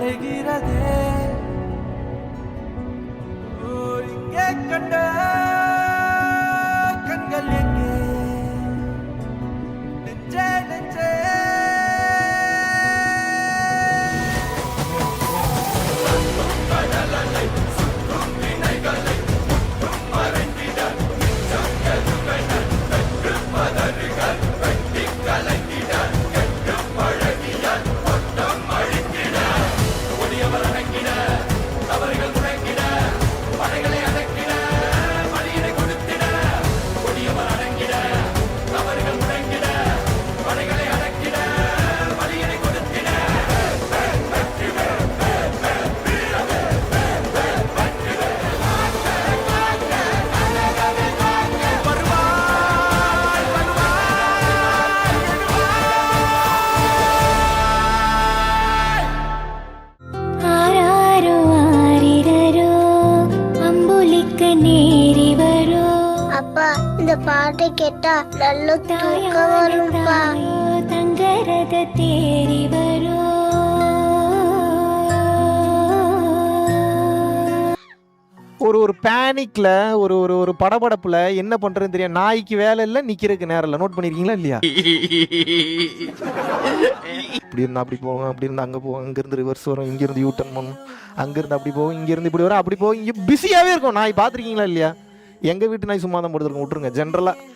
மறைகிறதே இங்கே கண்ட கண்கள் எங்கே நெஞ்சே நெஞ்சே பாட்டு கேட்டா நல்ல தூக்கம் வரும்பா. தங்கரத தேறி வரும். ஒரு பேனிக்ல ஒரு ஒரு ஒரு படபடப்புல என்ன பண்றதுன்னு தெரியும். நாய்க்கு வேலை இல்லை, நிக்கிறதுக்கு நேரம் இல்லை. நோட் பண்ணிருக்கீங்களா இல்லையா? இப்படி இருந்தா அப்படி போகும், அப்படி இருந்தா அங்க போகும், இங்க இருந்து ரிவர்ஸ் வரும், இங்க இருந்து யூ டர்ன் பண்ணும், அங்க இருந்து அப்படி போகும், இங்க இருந்து இப்படி வரும், அப்படி போகும். இங்க பிஸியாவே இருக்கும். நாய் பாத்திருக்கீங்களா இல்லையா? எங்கள் வீட்டு நாய் சும்மா தான் படுத்துருக்கோம், விட்டுருங்க. ஜென்ரலாக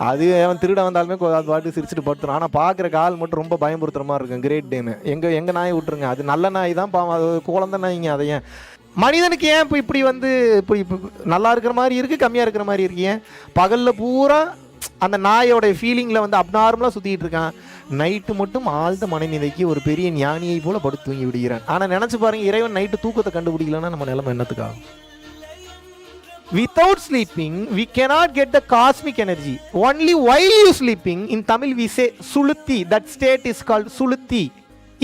அது அவன் திருட வந்தாலுமே அது பாட்டு சிரிச்சுட்டு படுத்துரும். ஆனால் பார்க்குற கால் மட்டும் ரொம்ப பயம்படுத்துகிற மாதிரி இருக்கும். கிரேட் டேன்னு எங்கள் நாயை விட்டுருங்க. அது நல்ல நாய் தான், பாவம். அது குழந்தை நாய்ங்க. அதை ஏன் மனிதனுக்கு ஏன் இப்போ இப்படி வந்து இப்போ இப்போ நல்லா இருக்கிற மாதிரி இருக்குது, கம்மியாக இருக்கிற மாதிரி இருக்கு? ஏன் பகலில் பூரா அந்த நாயோட ஃபீலிங்கில் வந்து அப்நார்மலாக சுற்றிட்டு இருக்கான். நைட்டு மட்டும் ஆழ்ந்த மனநிலைக்கு ஒரு பெரிய ஞானியை போல் படுத்து தூங்கி விடுகிறான். ஆனால் நினச்சி பாருங்கள், இறைவன் நைட்டு தூக்கத்தை கண்டுபிடிக்கலன்னா நம்ம நிலைமை என்னத்துக்காகும்? Without sleeping, we cannot get the cosmic energy. Only while you sleeping, in Tamil we say suluthi. That state is called suluthi.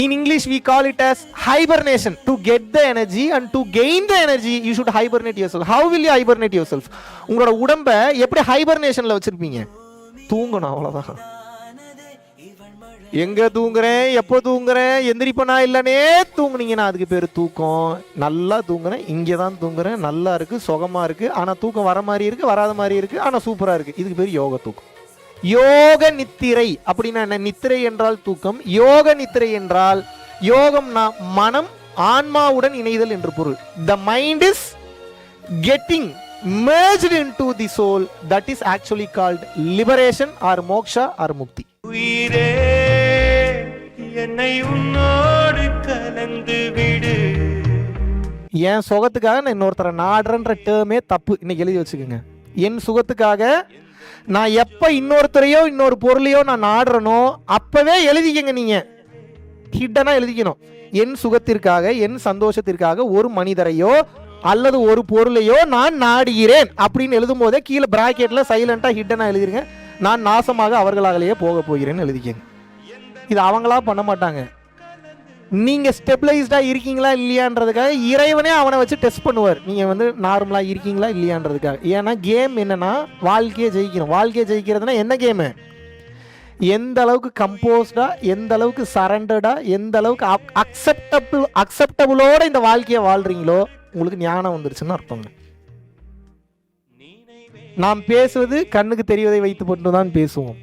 In English we call it as hibernation. To get the energy and to gain the energy, you should hibernate yourself. How will you hibernate yourself? உங்களோட உடம்பை எப்படி ஹைபர்னேஷன்ல வச்சிருப்பீங்க? தூங்கணும், அவ்வளவுதான். எங்க தூங்குறேன், எப்போ தூங்குறேன், எந்திரிப்பனா இல்லனே தூங்குனீங்கன்னா அதுக்கு பேர் தூக்கம். நல்லா தூங்குறேன், இங்கே தான் தூங்குறேன், நல்லா இருக்கு, சுகமா இருக்கு. ஆனா தூக்கம் வர மாதிரி இருக்கு, வராத மாதிரி இருக்கு, ஆனா சூப்பரா இருக்கு. இதுக்கு பேர் யோக தூக்கம். யோக நித்திரை அப்படின்னா என்ன? நித்திரை என்றால் தூக்கம். யோக நித்திரை என்றால் யோகம்னா மனம் ஆன்மாவுடன் இணைதல் என்று பொருள். The mind is getting merged into the soul. That is actually called liberation or moksha or mukti. உயிரே என்னை உன்னோடு கலந்து விடு. என் சுகத்துக்காக நான் இன்னொருத்தரை நாடுறன்ற டேர்மே தப்பு. இன்னைக்கு எழுதி வச்சுக்கோங்க. என் சுகத்துக்காக நான் எப்ப இன்னொருத்தரையோ இன்னொரு பொருளையோ நான் நாடுறனோ அப்பவே எழுதிக்கங்க. நீங்க ஹிட்டனா எழுதிக்கணும். என் சுகத்திற்காக, என் சந்தோஷத்திற்காக ஒரு மனிதரையோ அல்லது ஒரு பொருளையோ நான் நாடுகிறேன் அப்படின்னு எழுதும் போதே கீழே பிராக்கெட்ல சைலண்டா ஹிட்டனா எழுதிருங்க. நான் நாசமாக அவர்களாகலேயே போக போகிறேன்னு எழுதிக்கங்க. இது அவங்களா பண்ண மாட்டாங்க. நீங்க ஸ்டெபிளைஸ்டா இருக்கீங்களா இல்லையான்றதுக்காக இறைவனே அவனை வச்சு டெஸ்ட் பண்ணுவார். நீங்க வந்து நார்மலா இருக்கீங்களா இல்லையான்றதுக்காக. ஏன்னா கேம் என்னன்னா வாழ்க்கையை ஜெயிக்கணும். வாழ்க்கையை ஜெயிக்கிறதுனா என்ன கேமு? எந்த அளவுக்கு கம்போஸ்டா, எந்த அளவுக்கு சரண்டர்டா, எந்த அளவுக்கு அக்செப்டபிளோட இந்த வாழ்க்கையை வாழ்றீங்களோ உங்களுக்கு ஞானம் வந்துருச்சுன்னு அர்த்தங்க. நாம் பேசுவது கண்ணுக்கு தெரிவதை வைத்து மட்டும்தான் பேசுவோம்.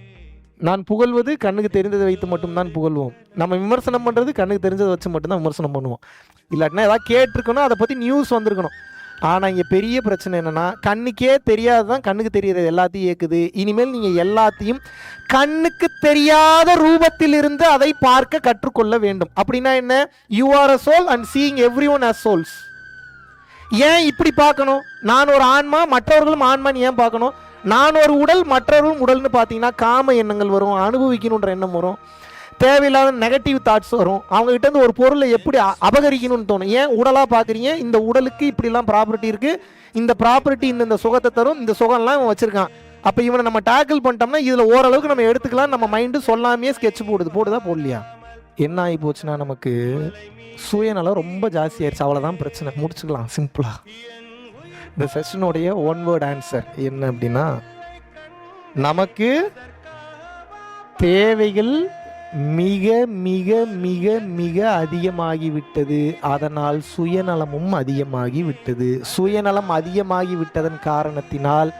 நான் புகழ்வது கண்ணுக்கு தெரிந்ததை வைத்து மட்டும்தான் புகழ்வோம். நம்ம விமர்சனம் பண்ணுறது கண்ணுக்கு தெரிஞ்சதை வச்சு மட்டும்தான் விமர்சனம் பண்ணுவோம். இல்லாட்டினா ஏதாவது கேட்டிருக்கணும், அதை பற்றி நியூஸ் வந்திருக்கணும். ஆனால் இங்கே பெரிய பிரச்சனை என்னென்னா, கண்ணுக்கே தெரியாததான் கண்ணுக்கு தெரிகிறது எல்லாத்தையும் ஏக்குது. இனிமேல் நீங்கள் எல்லாத்தையும் கண்ணுக்கு தெரியாத ரூபத்தில் இருந்து அதை பார்க்க கற்றுக்கொள்ள வேண்டும். அப்படின்னா என்ன? You are a soul and seeing every one as souls. ஏன் இப்படி பார்க்கணும்? நான் ஒரு ஆன்மா, மற்றவர்களும் ஆன்மான்னு ஏன் பார்க்கணும்? நான் ஒரு உடல், மற்றவர்களும் உடல்னு பார்த்தீங்கன்னா காம எண்ணங்கள் வரும், அனுபவிக்கணுன்ற எண்ணம் வரும், தேவையில்லாத நெகட்டிவ் தாட்ஸ் வரும். அவங்ககிட்ட இருந்து ஒரு பொருளை எப்படி அபகரிக்கணும்னு தோணும். ஏன் உடலாக பார்க்குறீங்க? இந்த உடலுக்கு இப்படிலாம் ப்ராப்பர்ட்டி இருக்குது, இந்த ப்ராப்பர்ட்டி இந்த சுகத்தை தரும், இந்த சுகம்லாம் இவன் வச்சுருக்கான். அப்போ இவனை நம்ம டேக்கிள் பண்ணிட்டோம்னா இதில் ஓரளவுக்கு நம்ம எடுத்துக்கலாம். நம்ம மைண்டு சொல்லாமையே ஸ்கெட்ச் போடுதா போடலையா? என்ன ஆகி போச்சுன்னா நமக்கு சுயநலம் ரொம்ப ஜாஸ்தி ஆயிடுச்சு. அவ்வளோதான் பிரச்சனை. முடிச்சுக்கலாம் சிம்பிளா. இந்த செஷனுடைய ஒன் வேர்ட் ஆன்சர் என்ன அப்படின்னா, நமக்கு தேவைகள் மிக மிக மிக மிக அதிகமாகிவிட்டது. அதனால் சுயநலமும் அதிகமாகிவிட்டது. சுயநலம் அதிகமாகிவிட்டதன் காரணத்தினால்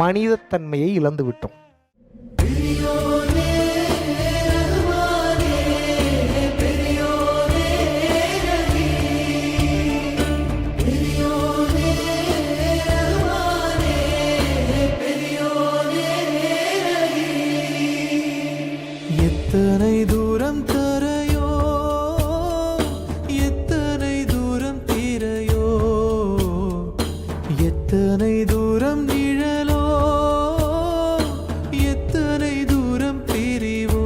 மனிதத்தன்மையை இழந்து விட்டோம். எத்தனை தூரம் தரையோ, எத்தனை தூரம் தீரையோ, எத்தனை தூரம் நிழலோ, எத்தனை தூரம் பிரிவோ,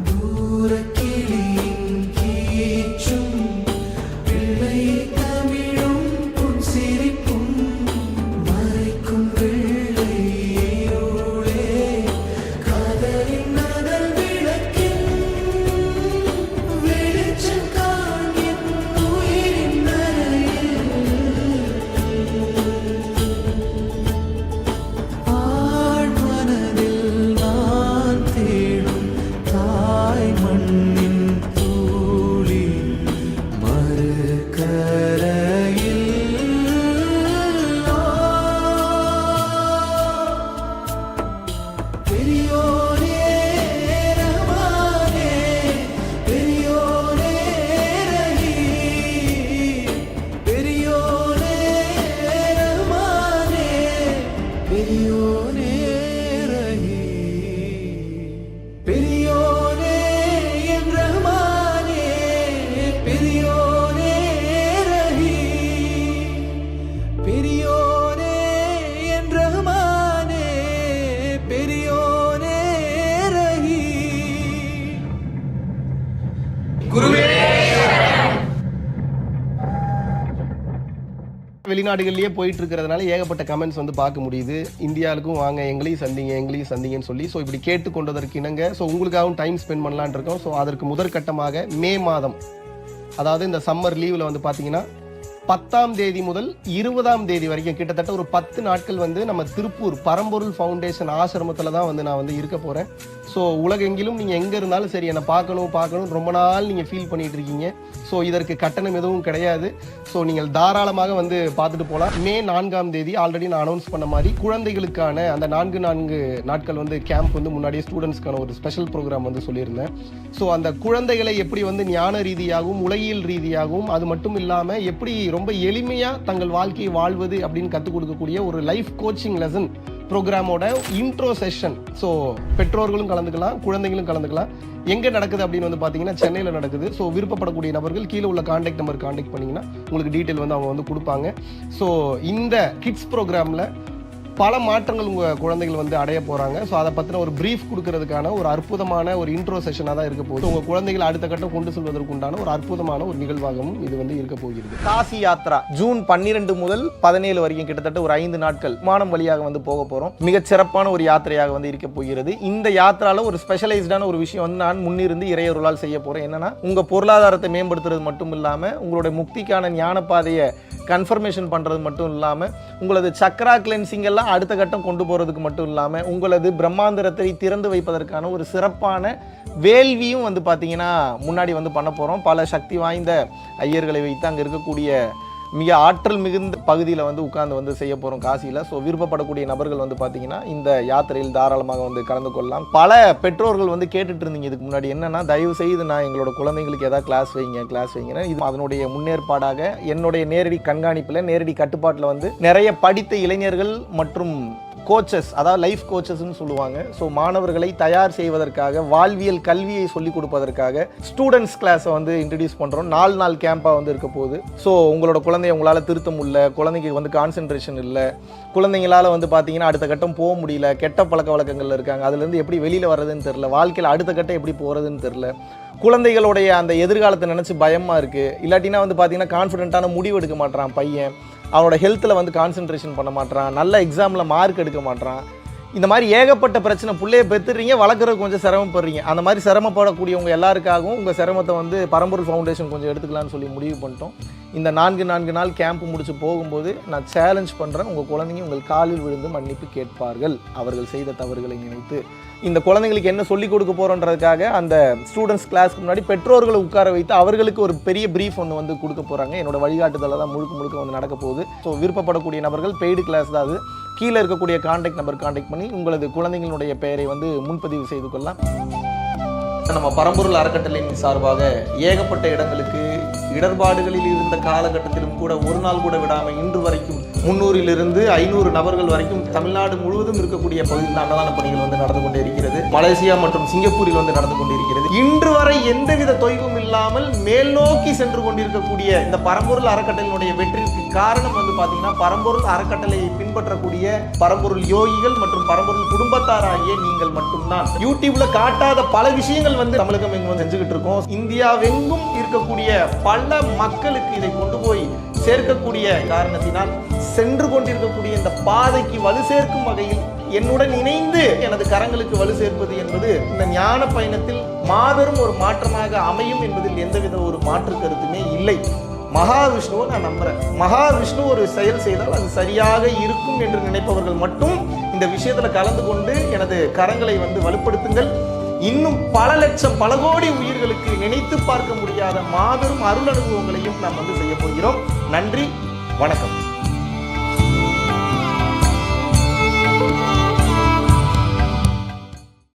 தூரக்கிளியின் கீச்சும் பிள்ளை தமிழும் புன் சிரிப்பும் மறைக்கும் வெள்ளை இருளே காதலின் நகல் விளக்கின் வெளிச்சம் காண் என் உயிரின் அறையில் ஆழ் மனதில் நான் தேடும் தாய் மண்ணின் தூளி மறுகரையில் பெரியோரே ரஹ்மானே, பெரியோரே ரஹீம், பெரியோரே ரஹ்மானே, பெரியோரே ரஹீம், பெரியோரே என் ரஹ்மானே, பெரியோரே ரஹீம், பெரியோரே என் ரஹ்மானே, பெரியோரே ரஹீம். வெளிநாடுகள்லயே போயிட்டு இருக்கிறதுனால ஏகப்பட்ட கமெண்ட்ஸ் வந்து பார்க்க முடியுது. இந்தியாவுக்கும் வாங்க, எங்களையும் சந்திங்கன்னு சொல்லி ஸோ இப்படி கேட்டுக்கொண்டதற்கு இணங்க ஸோ உங்களுக்காகவும் டைம் ஸ்பெண்ட் பண்ணலான் இருக்கோம். ஸோ அதற்கு முதற்கட்டமாக மே மாதம், அதாவது இந்த சம்மர் லீவில் வந்து பார்த்தீங்கன்னா 10ஆம் தேதி முதல் 20ஆம் தேதி வரைக்கும் கிட்டத்தட்ட ஒரு 10 நாட்கள் வந்து நம்ம திருப்பூர் பரம்பொருள் ஃபவுண்டேஷன் ஆசிரமத்தில் தான் வந்து நான் வந்து இருக்க போகிறேன். ஸோ உலகெங்கிலும் நீங்கள் எங்கே இருந்தாலும் சரி என்னை பார்க்கணும் ரொம்ப நாள் நீங்கள் ஃபீல் பண்ணிட்டு இருக்கீங்க. ஸோ இதற்கு கட்டணம் எதுவும் கிடையாது. ஸோ நீங்கள் தாராளமாக வந்து பார்த்துட்டு போகலாம். மே 4ஆம் தேதி ஆல்ரெடி நான் அனௌன்ஸ் பண்ண மாதிரி குழந்தைகளுக்கான அந்த 4 நாட்கள் வந்து கேம்ப் வந்து முன்னாடியே ஸ்டூடெண்ட்ஸ்க்கான ஒரு ஸ்பெஷல் ப்ரோக்ராம் வந்து சொல்லியிருந்தேன். ஸோ அந்த குழந்தைகளை எப்படி வந்து ஞான ரீதியாகவும் உலகியல் ரீதியாகவும் அது மட்டும் இல்லாமல் எப்படி ரொம்ப எளிமையாக தங்கள் வாழ்க்கையை வாழ்வது அப்படின்னு கற்றுக் கொடுக்கக்கூடிய ஒரு லைஃப் கோச்சிங் லெசன் ப்ரோக்ராமோட இன்ட்ரோ செஷன். ஸோ பெற்றோர்களும் கலந்துக்கலாம், குழந்தைகளும் கலந்துக்கலாம். எங்கே நடக்குது அப்படின்னு வந்து பார்த்தீங்கன்னா சென்னையில் நடக்குது. ஸோ விருப்பப்படக்கூடிய நபர்கள் கீழே உள்ள கான்டாக்ட் நம்பர் கான்டாக்ட் பண்ணிங்கன்னா உங்களுக்கு டீட்டெயில் வந்து அவங்க வந்து கொடுப்பாங்க. ஸோ இந்த கிட்ஸ் ப்ரோக்ராமில் பல மாற்றங்கள் உங்கள் குழந்தைகள் வந்து அடைய போகிறாங்க. ஸோ அதை பற்றின ஒரு ப்ரீஃப் கொடுக்கறதுக்கான ஒரு அற்புதமான ஒரு இன்ட்ரோ செஷனாக தான் இருக்க போகுது. உங்கள் குழந்தைகளை அடுத்த கட்டம் கொண்டு செல்வதற்கு உண்டான ஒரு அற்புதமான ஒரு நிகழ்வாகவும் இது வந்து இருக்க போகிறது. காசி யாத்ரா ஜூன் 12 முதல் 17 வரைக்கும் கிட்டத்தட்ட ஒரு 5 நாட்கள் விமானம் வழியாக வந்து போக போகிறோம். மிகச் சிறப்பான ஒரு யாத்திரையாக வந்து இருக்க போகிறது. இந்த யாத்திரால ஒரு ஸ்பெஷலைஸ்டான ஒரு விஷயம் வந்து நான் முன்னிருந்து இறையருளால் செய்ய போகிறேன். என்னன்னா உங்கள் பொருளாதாரத்தை மேம்படுத்துறது மட்டும் இல்லாமல் உங்களுடைய முக்திக்கான ஞான பாதையை கன்ஃபர்மேஷன் பண்ணுறது மட்டும் இல்லாமல் உங்களது சக்ரா கிளென்சிங் எல்லாம் அடுத்த கட்டம் கொண்டு போகிறதுக்கு மட்டும் இல்லாமல் உங்களது பிரம்மாந்திரத்தை திறந்து வைப்பதற்கான ஒரு சிறப்பான வேள்வியும் வந்து பார்த்தீங்கன்னா முன்னாடி வந்து பண்ண போகிறோம். பல சக்தி வாய்ந்த ஐயர்களை வைத்து அங்கே இருக்கக்கூடிய மிக ஆற்றல் மிகுந்த பகுதியில் வந்து உட்கார்ந்து வந்து செய்ய போகிறோம் காசியில். ஸோ விருப்பப்படக்கூடிய நபர்கள் வந்து பார்த்தீங்கன்னா இந்த யாத்திரையில் தாராளமாக வந்து கலந்து கொள்ளலாம். பல பெற்றோர்கள் வந்து கேட்டுட்டு இருந்தீங்க இதுக்கு முன்னாடி, என்னன்னா தயவு செய்து நான் எங்களோட குழந்தைங்களுக்கு ஏதாவது கிளாஸ் வைங்க. இது அதனுடைய முன்னேற்பாடாக என்னுடைய நேரடி கண்காணிப்பில் நேரடி கட்டுப்பாட்டில் வந்து நிறைய படித்த இளைஞர்கள் மற்றும் கோச்சஸ், அதாவது லைஃப் கோச்சஸ்ன்னு சொல்லுவாங்க. ஸோ மாணவர்களை தயார் செய்வதற்காக வாழ்வியல் கல்வியை சொல்லிக் கொடுப்பதற்காக ஸ்டூடெண்ட்ஸ் கிளாஸை வந்து இன்ட்ரடியூஸ் பண்ணுறோம். 4 நாள் கேம்பாக வந்து இருக்க போகுது. ஸோ உங்களோட குழந்தைய உங்களால் திருத்த முடியல, குழந்தைக்கு வந்து கான்சென்ட்ரேஷன் இல்லை, குழந்தைங்களால் வந்து பார்த்தீங்கன்னா அடுத்த கட்டம் போக முடியல, கெட்ட பழக்க வழக்கங்கள் இருக்காங்க, அதுலேருந்து எப்படி வெளியில் வர்றதுன்னு தெரில, வாழ்க்கையில் அடுத்த கட்டம் எப்படி போகிறதுன்னு தெரில, குழந்தைகளுடைய அந்த எதிர்காலத்தை நினச்சி பயமாக இருக்குது, இல்லாட்டினா வந்து பார்த்தீங்கன்னா கான்ஃபிடென்ட்டான முடிவு எடுக்க மாட்டான் பையன், அவனோட ஹெல்த்தில் வந்து கான்சென்ட்ரேஷன் பண்ண மாட்டான், நல்ல எக்ஸாமில் மார்க் எடுக்க மாட்டான், இந்த மாதிரி ஏகப்பட்ட பிரச்சனை. பிள்ளையை பெற்றுறீங்க, வளர்க்குறது கொஞ்சம் சிரமப்படுறீங்க. அந்த மாதிரி சிரமப்படக்கூடியவங்க எல்லாருக்காகவும் உங்கள் சிரமத்தை வந்து பரம்பொருள் ஃபவுண்டேஷன் கொஞ்சம் எடுத்துக்கலாம்னு சொல்லி முடிவு பண்ணிட்டோம். இந்த 4 நாள் கேம்ப் முடிச்சு போகும்போது நான் சேலஞ்ச் பண்ணுறேன், உங்கள் குழந்தைங்க உங்கள் காலில் விழுந்து மன்னிப்பு கேட்பார்கள் அவர்கள் செய்த தவறுகளை நினைத்து. இந்த குழந்தைங்களுக்கு என்ன சொல்லிக் கொடுக்க போகிறோன்றதுக்காக அந்த ஸ்டூடெண்ட்ஸ் கிளாஸ்க்கு முன்னாடி பெற்றோர்களை உட்கார வைத்து அவர்களுக்கு ஒரு பெரிய ப்ரீஃப் ஒன்று வந்து கொடுக்க போகிறாங்க. என்னோட வழிகாட்டுதலில் தான் முழுக்க வந்து நடக்க போகுது. ஸோ விருப்பப்படக்கூடிய நபர்கள் பெய்டு கிளாஸ் தான் அது. கீழே இருக்கக்கூடிய கான்டாக்ட் நம்பர் கான்டாக்ட் பண்ணி உங்களது குழந்தைங்களுடைய பெயரை வந்து முன்பதிவு செய்து கொள்ளலாம். நம்ம பரம்பொருள் அறக்கட்டளையின் சார்பாக ஏகப்பட்ட இடங்களுக்கு இடர்பாடுகளில் இருந்த காலகட்டத்திலும் கூட ஒரு நாள் கூட விடாமல் இன்று வரைக்கும் 300 to 500 நபர்கள் வரைக்கும் தமிழ்நாடு முழுவதும் இருக்கக்கூடிய பகுதியில் அன்னதான பணிகள் வந்து நடந்து கொண்டே இருக்கிறது. மலேசியா மற்றும் சிங்கப்பூரில் வந்து நடந்து கொண்டிருக்கிறது. இன்று வரை எந்தவித தொய்வும் இல்லாமல் மேல் நோக்கி சென்று கொண்டிருக்கக்கூடிய இந்த பரம்பொருள் அறக்கட்டளையினுடைய வெற்றிக்கு காரணம் வந்து பார்த்தீங்கன்னா பரம்பொருள் அறக்கட்டளையை பின்பற்றக்கூடிய பரம்பொருள் யோகிகள் மற்றும் பரம்பொருள் குடும்பத்தாராகிய நீங்கள் மட்டும்தான். யூடியூப்ல காட்டாத பல விஷயங்கள் வந்து தமிழகம் எங்கும் செஞ்சுக்கிட்டு இருக்கோம். இந்தியாவெங்கும் இருக்கக்கூடிய பல மக்களுக்கு இதை கொண்டு போய் சேர்க்கக்கூடிய காரணத்தினால் சென்று கொண்டிருக்கக்கூடிய இந்த பாதைக்கு வலு சேர்க்கும் வகையில் என்னுடன் இணைந்து எனது கரங்களுக்கு வலு சேர்ப்பது என்பது இந்த ஞான பயணத்தில் மாபெரும் ஒரு மாற்றமாக அமையும் என்பதில் எந்தவித ஒரு மாற்று கருத்துமே இல்லை. மகாவிஷ்ணுவை நான் நம்புறேன். மகாவிஷ்ணு ஒரு செயல் செய்தால் அது சரியாக இருக்கும் என்று நினைப்பவர்கள் மட்டும் இந்த விஷயத்துல கலந்து கொண்டு எனது கரங்களை வந்து வலுப்படுத்துங்கள். இன்னும் பல லட்சம் பல கோடி உயிர்களுக்கு நினைத்து பார்க்க முடியாத மாபெரும் அருள் அனுபவங்களையும் நாம் வந்து செய்ய போகிறோம். நன்றி, வணக்கம்.